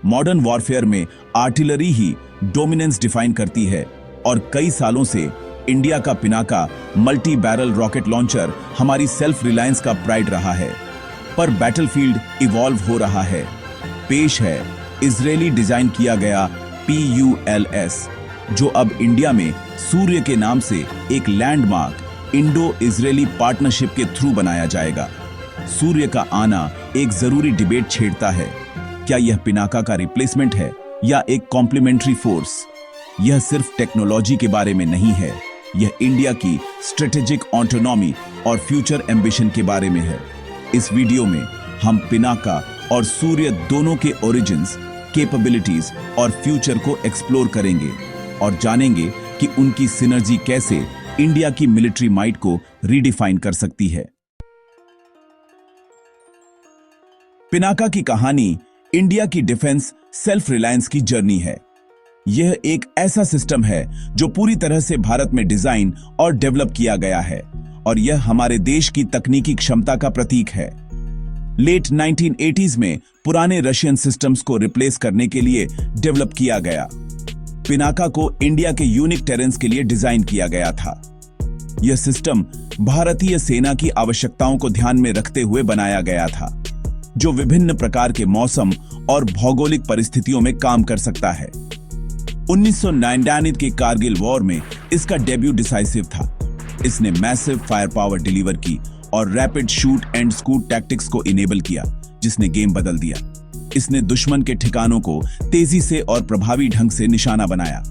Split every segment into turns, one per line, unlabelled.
Modern warfare में artillery ही dominance define करती है और कई सालों से इंडिया का Pinaka multi barrel rocket launcher हमारी सेल्फ रिलायंस का प्राइड रहा है। पर बैटलफील्ड इवॉल्व हो रहा है। पेश है इजरायली डिजाइन किया गया PULS, जो अब इंडिया में सूर्य के नाम से एक लैंडमार्क इंडो इजरायली पार्टनरशिप के थ्रू बनाया जाएगा। सूर्य का आना एक जरूरी डिबेट छेड़ता है। क्या यह पिनाका का रिप्लेसमेंट है या एक कॉम्प्लीमेंट्री फोर्स? यह सिर्फ टेक्नोलॉजी के बारे में नहीं है, यह इंडिया की स्ट्रेटेजिक ऑटोनॉमी और फ्यूचर एम्बिशन के बारे में है। इस वीडियो में हम पिनाका और सूर्य दोनों के ओरिजिन्स, कैपेबिलिटीज और फ्यूचर को एक्सप्लोर करेंगे और जानेंगे कि उनकी सिनर्जी कैसे इंडिया की मिलिट्री माइट को रीडिफाइन कर सकती है। पिनाका की कहानी इंडिया की डिफेंस सेल्फ रिलायंस की जर्नी है। यह एक ऐसा सिस्टम है जो पूरी तरह से भारत में डिजाइन और डेवलप किया गया है और यह हमारे देश की तकनीकी क्षमता का प्रतीक है। लेट 1980s में पुराने रशियन सिस्टम्स को रिप्लेस करने के लिए डेवलप किया गया। पिनाका को इंडिया के यूनिक टेरेंस के लिए डिजाइन किया गया था। यह सिस्टम भारतीय सेना की आवश्यकताओं को ध्यान में रखते हुए बनाया गया था, जो विभिन्न प्रकार के मौसम और भौगोलिक परिस्थितियों में काम कर सकता है। 1999 के कारगिल वॉर में इसका डेब्यू डिसाइसिव था। इसने मैसिव फायर पावर डिलीवर की और rapid shoot and scoot tactics को इनेबल किया, जिसने गेम बदल दिया। इसने दुश्मन के ठिकानों को तेजी से और प्रभावी ढंग से निशाना बनाया।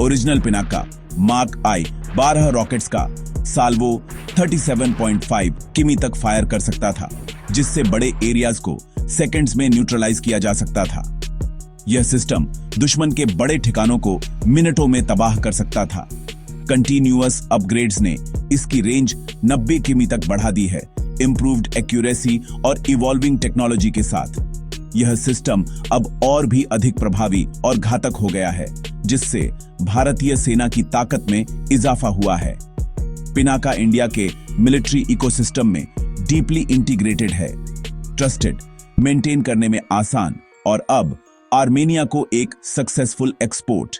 ओरिजिनल पिनाका मार्क आई 12 रॉकेट्स का साल्वो 37.5 किमी तक फायर कर सकता था, जिससे बड़े एरियाज को सेकंड्स में न्यूट्रलाइज किया जा सकता था। यह सिस्टम दुश्मन के बड़े ठिकानों को मिनटों में तबाह कर सकता था। कंटिन्यूअस अपग्रेड्स ने इसकी रेंज 90 किमी तक बढ़ा दी है, इंप्रूव्ड एक्यूरेसी और इवॉल्विंग टेक्नोलॉजी के साथ। यह सिस्टम अब और भी अधिक प्रभावी और घातक हो गया है, जिससे भारतीय सेना की ताकत में इजाफा हुआ है। पिनाका इंडिया के मिलिट्री इकोसिस्टम में डीपली इंटीग्रेटेड है, ट्रस्टेड, मेंटेन करने में आसान और अब आर्मेनिया को एक सक्सेसफुल एक्सपोर्ट।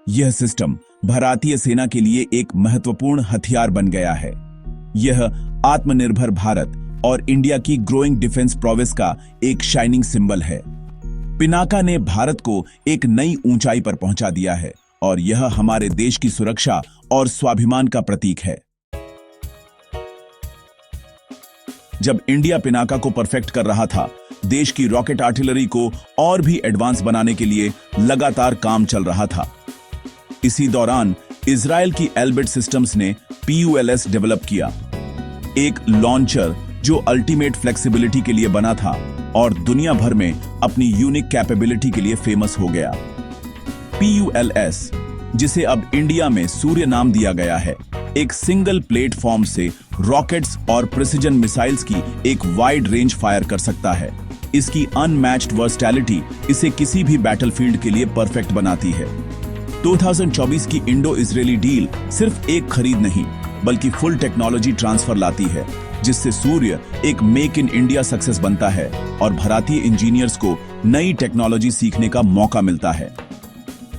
यह सिस्टम भारतीय सेना के लिए एक महत्वपूर्ण हथियार बन गया है। यह आत्मनिर्भर भारत और इंडिया की ग्रोइंग डिफेंस प्रोविस का एक शाइनिंग सिंबल है। पिनाका ने भारत को एक नई ऊंचाई पर पहुंचा दिया है और यह हमारे देश की सुरक्षा और स्वाभिमान का प्रतीक है। जब इंडिया पिनाका को परफेक्ट कर रहा था, देश की रॉकेट आर्टिलरी को और भी एडवांस बनाने के लिए लगातार काम चल रहा था। इसी दौरान इजराइल की एल्बिट सिस्टम्स ने PULS डेवलप किया, एक लॉन्चर जो अल्टीमेट फ्लेक्सिबिलिटी के लिए बना था और दुनिया भर में अपनी यूनिक कैपेबिलिटी के लिए फेमस हो गया। PULS, जिसे अब इंडिया में सूर्य नाम दिया गया है, एक सिंगल प्लेटफॉर्म से रॉकेट्स और प्रिसिजन मिसाइल्स की एक वाइड रेंज फायर कर सकता है। इसकी अनमैच्ड वर्सटैलिटी इसे किसी भी बैटलफील्ड के लिए परफेक्ट बनाती है। 2024 की इंडो इजरायली डील सिर्फ एक खरीद नहीं, बल्कि फुल टेक्नोलॉजी ट्रांसफर लाती है, जिससे सूर्य एक मेक इन इंडिया सक्सेस बनता है और भारतीय इंजीनियर्स को नई टेक्नोलॉजी सीखने का मौका मिलता है।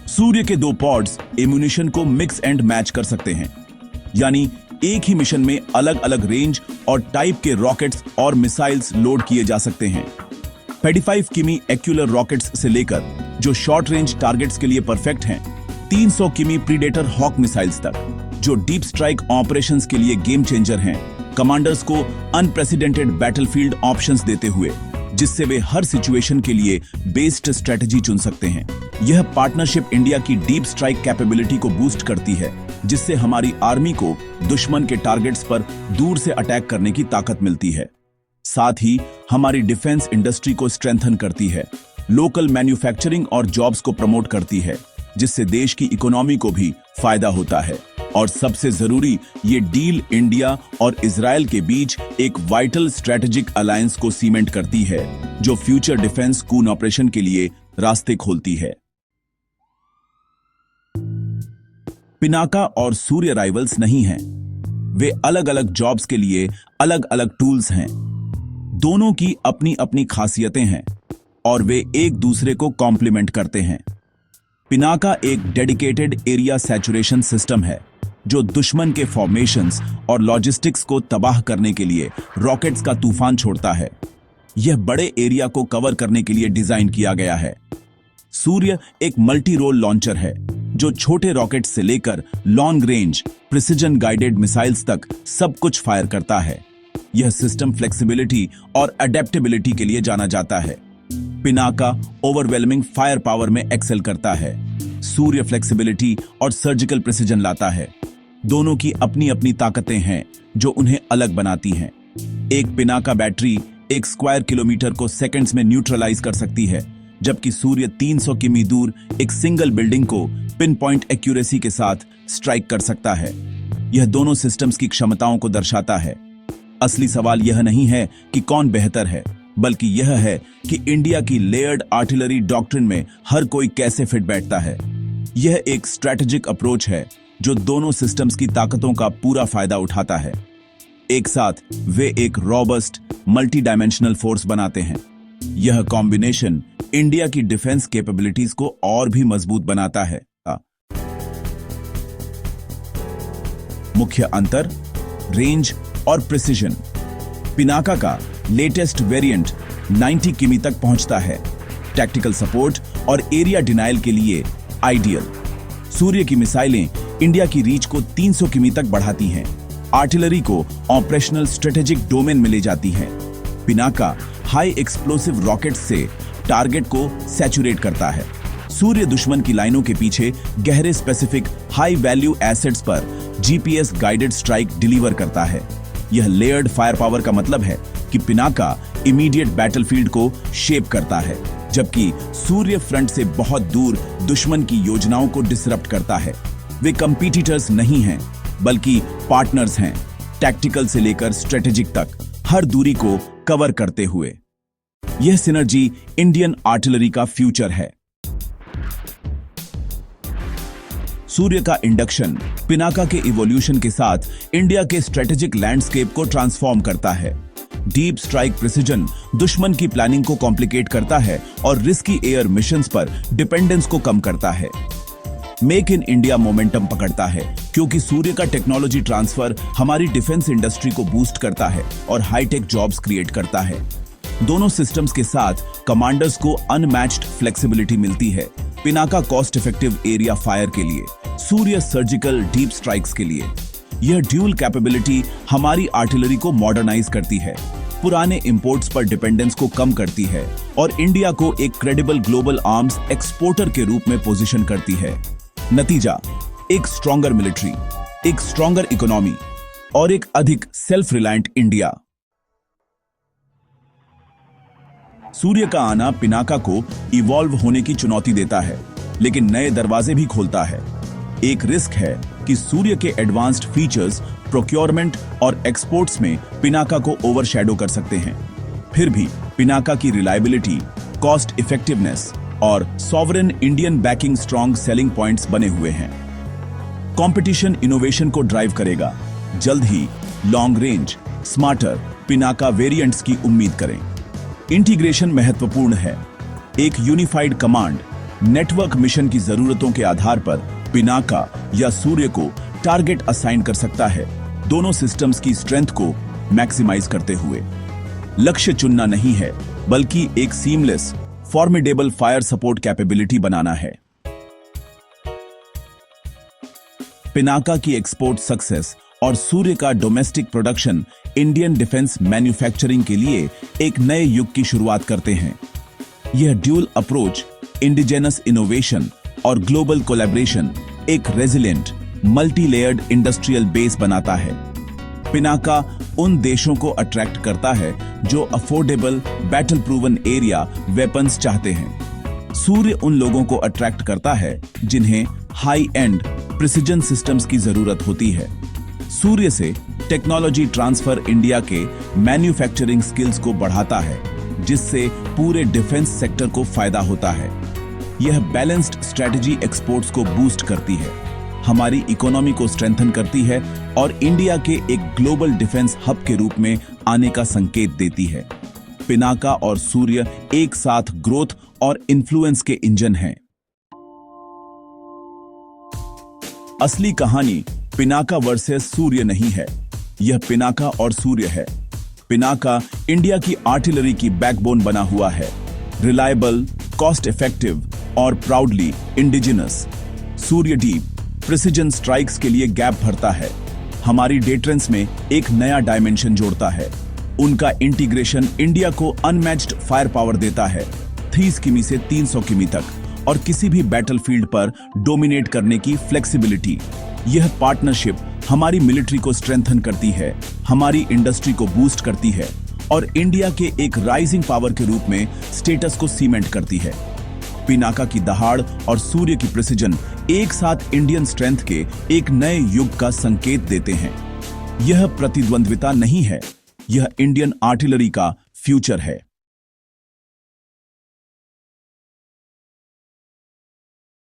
सूर्य के 2 पॉड्स एम्यूनिशन को मिक्स एंड मैच कर सकते हैं, यानी एक ही मिशन में अलग अलग रेंज और टाइप के रॉकेट्स और मिसाइल्स लोड किए जा सकते हैं। 35 किमी एक्यूलर रॉकेट्स से लेकर जो शॉर्ट रेंज टारगेट्स के लिए परफेक्ट हैं, 300 किमी प्रीडेटर हॉक मिसाइल्स तक, जो डीप स्ट्राइक ऑपरेशंस के लिए गेम चेंजर हैं, कमांडर्स को अनप्रेसिडेंटेड बैटलफील्ड ऑप्शंस देते हुए, जिससे वे हर सिचुएशन के लिए बेस्ड स्ट्रेटजी चुन सकते हैं। यह पार्टनरशिप इंडिया की डीप स्ट्राइक कैपेबिलिटी को बूस्ट करती है, जिससे हमारी आर्मी को दुश्मन के टारगेट्स पर दूर से अटैक करने की ताकत मिलती है। साथ ही हमारी डिफेंस इंडस्ट्री को स्ट्रेंथन करती है, लोकल मैन्युफैक्चरिंग और जॉब्स को प्रमोट करती है, जिससे देश की इकोनॉमी को भी फायदा होता है। और सबसे जरूरी, ये डील इंडिया और इजराइल के बीच एक वाइटल स्ट्रेटेजिक अलायंस को सीमेंट करती है, जो फ्यूचर डिफेंस कून ऑपरेशन के लिए रास्ते खोलती है। पिनाका और सूर्य राइवल्स नहीं हैं, वे अलग अलग जॉब्स के लिए अलग अलग टूल्स हैं। दोनों की अपनी अपनी खासियतें हैं। और वे एक दूसरे को कॉम्प्लीमेंट करते हैं। पिनाका एक डेडिकेटेड एरिया सैचुरेशन सिस्टम है जो दुश्मन के फॉर्मेशंस और लॉजिस्टिक्स को तबाह करने के लिए रॉकेट्स का तूफान छोड़ता है। यह बड़े एरिया को कवर करने के लिए डिजाइन किया गया है। सूर्य एक मल्टी रोल लॉन्चर है जो छोटे रॉकेट्स से लेकर long range precision guided missiles तक सब कुछ फायर करता है। यह सिस्टम फ्लेक्सिबिलिटी और अडेप्टेबिलिटी के लिए जाना जाता है। पिनाका ओवरवेलमिंग फायर पावर में एक्सेल करता है। सूर्य फ्लेक्सिबिलिटी और सर्जिकल प्रिसिजन लाता है। दोनों की अपनी अपनी ताकतें हैं जो उन्हें अलग बनाती हैं। एक पिनाका बैटरी 1 स्क्वायर किलोमीटर को सेकंड्स में न्यूट्रलाइज कर सकती है, जबकि सूर्य 300 किमी दूर एक सिंगल बिल्डिंग को पिन पॉइंट एक्यूरेसी के साथ स्ट्राइक कर सकता है। यह दोनों सिस्टम्स की क्षमताओं को दर्शाता है। असली सवाल यह नहीं है कि कौन बेहतर है, बल्कि यह है कि इंडिया की लेयर्ड आर्टिलरी डॉक्ट्रिन में हर कोई कैसे फिट बैठता है। यह एक स्ट्रैटेजिक अप्रोच है जो दोनों सिस्टम्स की ताकतों का पूरा फायदा उठाता है। एक साथ वे एक रॉबस्ट मल्टी डायमेंशनल फोर्स बनाते हैं। यह कॉम्बिनेशन इंडिया की डिफेंस कैपेबिलिटीज को और भी मजबूत बनाता है। मुख्य अंतर, रेंज और प्रिसिजन। पिनाका का लेटेस्ट वेरिएंट 90 किमी तक पहुंचता है। टैक्टिकल सपोर्ट और एरिया डिनायल के लिए आइडियल। सूर्य की मिसाइलें इंडिया की रीच को 300 किमी तक बढ़ाती हैं। आर्टिलरी को ऑपरेशनल स्ट्रेटेजिक डोमेन में ले जाती हैं। पिनाका हाई एक्सप्लोसिव रॉकेट से टारगेट को सैचुरेट करता है। सूर्य दुश्मन की लाइनों के पीछे गहरे स्पेसिफिक हाई वैल्यू एसेट्स पर जीपीएस गाइडेड स्ट्राइक डिलीवर करता है। यह लेयर्ड फायर पावर का मतलब है कि पिनाका इमीडिएट बैटलफील्ड को शेप करता है, जबकि सूर्य फ्रंट से बहुत दूर दुश्मन की योजनाओं को डिसरप्ट करता है। वे कंपीटिटर्स नहीं हैं, बल्कि पार्टनर्स हैं, टैक्टिकल से लेकर स्ट्रेटेजिक तक हर दूरी को कवर करते हुए। यह सिनर्जी इंडियन आर्टिलरी का फ्यूचर है। सूर्य का इंडक्शन पिनाका के इवोल्यूशन के साथ इंडिया के स्ट्रेटेजिक लैंडस्केप को ट्रांसफॉर्म करता है। डीप स्ट्राइक प्रिसिजन दुश्मन की प्लानिंग को कॉम्प्लिकेट करता है और रिस्की एयर मिशंस पर डिपेंडेंस को कम करता है। मेक इन इंडिया मोमेंटम पकड़ता है क्योंकि सूर्य का टेक्नोलॉजी ट्रांसफर हमारी डिफेंस इंडस्ट्री को बूस्ट करता है और हाईटेक जॉब्स क्रिएट करता है। दोनों सिस्टम्स के साथ कमांडर्स को अनमैच्ड फ्लेक्सिबिलिटी मिलती है। Pinaka cost effective area fire के लिए, सूर्य सर्जिकल डीप स्ट्राइक्स के लिए। यह ड्यूल कैपेबिलिटी हमारी आर्टिलरी को मॉडर्नाइज करती है, पुराने इंपोर्ट्स पर डिपेंडेंस को कम करती है और इंडिया को एक क्रेडिबल ग्लोबल आर्म्स एक्सपोर्टर के रूप में पोजीशन करती है। नतीजा, एक स्ट्रॉन्गर मिलिट्री, एक स्ट्रॉन्गर इकोनॉमी और एक अधिक सेल्फ रिलायंट इंडिया। सूर्य का आना पिनाका को इवॉल्व होने की चुनौती देता है, लेकिन नए दरवाजे भी खोलता है। एक रिस्क है कि सूर्य के एडवांस्ड फीचर्स प्रोक्योरमेंट और एक्सपोर्ट्स में पिनाका को ओवरशैडो कर सकते हैं। फिर भी पिनाका की रिलायबिलिटी, कॉस्ट इफेक्टिवनेस और sovereign Indian backing strong selling points बने हुए हैं। कंपटीशन इनोवेशन को ड्राइव करेगा। जल्द ही long range smarter Pinaka variants की उम्मीद करें। इंटीग्रेशन महत्वपूर्ण है। एक यूनिफाइड कमांड नेटवर्क मिशन की जरूरतों के आधार पर पिनाका या सूर्य को टारगेट असाइन कर सकता है, दोनों सिस्टम्स की स्ट्रेंथ को मैक्सिमाइज करते हुए। लक्ष्य चुनना नहीं है, बल्कि एक seamless formidable fire support capability बनाना है। पिनाका की एक्सपोर्ट सक्सेस और सूर्य का domestic production Indian defence manufacturing के लिए एक नए युग की शुरुआत करते हैं। यह ड्यूल अप्रोच, इंडिजेनस इनोवेशन और ग्लोबल कोलैबोरेशन एक resilient multi layered industrial base बनाता है। पिनाका उन देशों को अट्रैक्ट करता है जो affordable battle proven area weapons चाहते हैं। सूर्य उन लोगों को अट्रैक्ट करता है जिन्हें हाई एंड प्रिसिजन सिस्टम्स की जरूरत होती है। सूर्य से टेक्नोलॉजी ट्रांसफर इंडिया के मैन्युफैक्चरिंग स्किल्स को बढ़ाता है, जिससे पूरे डिफेंस सेक्टर को फायदा होता है। यह बैलेंस्ड स्ट्रेटजी एक्सपोर्ट्स को बूस्ट करती है, हमारी इकोनॉमी को स्ट्रेंथन करती है और इंडिया के एक ग्लोबल डिफेंस हब के रूप में आने का संकेत देती है। पिनाका और सूर्य एक साथ ग्रोथ और इन्फ्लुएंस के इंजन हैं। असली कहानी पिनाका वर्सेस सूर्य नहीं है, यह पिनाका और सूर्य है। पिनाका इंडिया की आर्टिलरी की बैकबोन बना हुआ है, रिलायबल, कॉस्ट इफेक्टिव और प्राउडली इंडिजिनस। सूर्य डीप प्रिसिजन स्ट्राइक्स के लिए गैप भरता है, हमारी डेटरेंस में एक नया डायमेंशन जोड़ता है। उनका इंटीग्रेशन इंडिया को अनमैच्ड फायर पावर देता है, 30 किमी से 300 किमी तक, और किसी भी बैटलफील्ड पर डोमिनेट करने की फ्लेक्सिबिलिटी। यह पार्टनरशिप हमारी मिलिट्री को स्ट्रेंथन करती है, हमारी इंडस्ट्री को बूस्ट करती है और इंडिया के एक राइजिंग पावर के रूप में स्टेटस को सीमेंट करती है। पिनाका की दहाड़ और सूर्य की प्रिसिजन एक साथ इंडियन स्ट्रेंथ के एक नए युग का संकेत देते हैं। यह प्रतिद्वंद्विता नहीं है, यह इंडियन आर्टिलरी का फ्यूचर है।